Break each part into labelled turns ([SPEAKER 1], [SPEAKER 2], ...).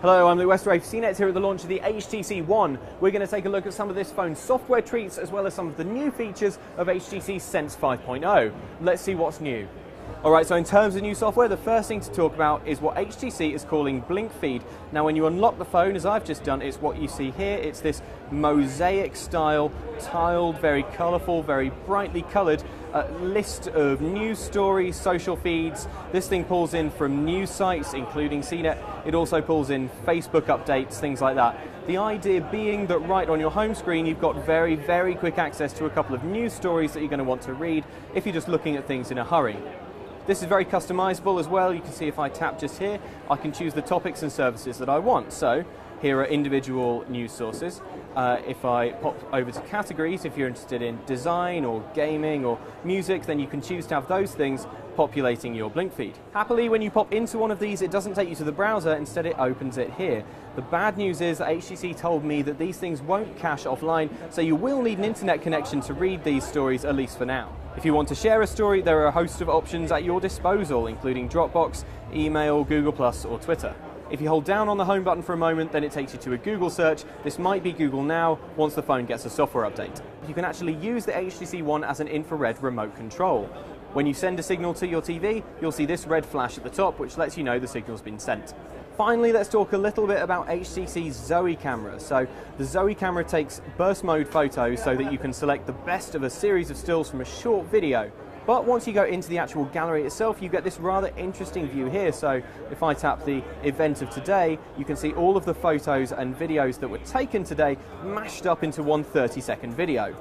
[SPEAKER 1] Hello, I'm Luke Westerray, CNET here at the launch of the HTC One. We're going to take a look at some of this phone's software treats as well as some of the new features of HTC Sense 5.0. Let's see what's new. Alright, so in terms of new software, the first thing to talk about is what HTC is calling BlinkFeed. Now when you unlock the phone, as I've just done, it's what you see here. It's this mosaic style, tiled, very colourful, very brightly coloured list of news stories, social feeds. This thing pulls in from news sites, including CNET. It also pulls in Facebook updates, things like that. The idea being that right on your home screen, you've got very, very quick access to a couple of news stories that you're going to want to read if you're just looking at things in a hurry. This is very customizable as well. You can see if I tap just here, I can choose the topics and services that I want. So here are individual news sources. If I pop over to categories, if you're interested in design or gaming or music, then you can choose to have those things populating your BlinkFeed. Happily, when you pop into one of these, it doesn't take you to the browser, instead it opens it here. The bad news is that HTC told me that these things won't cache offline, so you will need an internet connection to read these stories, at least for now. If you want to share a story, there are a host of options at your disposal, including Dropbox, email, Google+, or Twitter. If you hold down on the home button for a moment, then it takes you to a Google search. This might be Google Now once the phone gets a software update. You can actually use the HTC One as an infrared remote control. When you send a signal to your TV, you'll see this red flash at the top, which lets you know the signal's been sent. Finally, let's talk a little bit about HTC's Zoe camera. So the Zoe camera takes burst mode photos so that you can select the best of a series of stills from a short video. But once you go into the actual gallery itself, you get this rather interesting view here. So if I tap the event of today, you can see all of the photos and videos that were taken today mashed up into one 30-second video.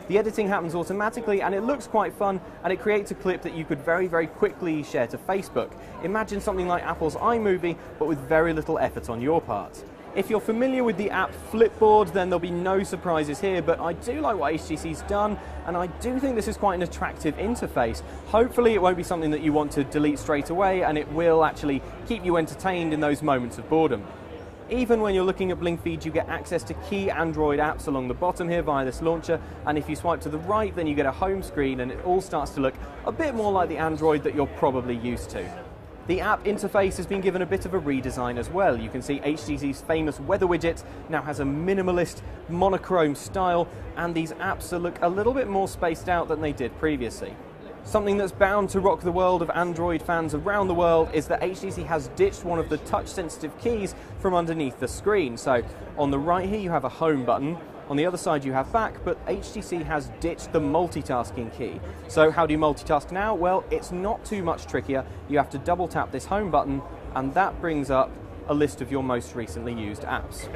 [SPEAKER 1] The editing happens automatically and it looks quite fun, and it creates a clip that you could very, very quickly share to Facebook. Imagine something like Apple's iMovie, but with very little effort on your part. If you're familiar with the app Flipboard, then there'll be no surprises here, but I do like what HTC's done, and I do think this is quite an attractive interface. Hopefully it won't be something that you want to delete straight away, and it will actually keep you entertained in those moments of boredom. Even when you're looking at BlinkFeed, you get access to key Android apps along the bottom here via this launcher, and if you swipe to the right, then you get a home screen, and it all starts to look a bit more like the Android that you're probably used to. The app interface has been given a bit of a redesign as well. You can see HTC's famous weather widget now has a minimalist, monochrome style, and these apps look a little bit more spaced out than they did previously. Something that's bound to rock the world of Android fans around the world is that HTC has ditched one of the touch-sensitive keys from underneath the screen. So on the right here you have a home button, on the other side you have back, but HTC has ditched the multitasking key. So how do you multitask now? Well, it's not too much trickier. You have to double tap this home button, and that brings up a list of your most recently used apps.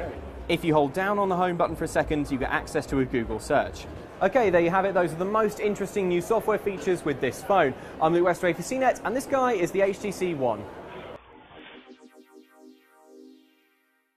[SPEAKER 1] If you hold down on the home button for a second, you get access to a Google search. Okay, there you have it. Those are the most interesting new software features with this phone. I'm Luke Westerray for CNET, and this guy is the HTC One.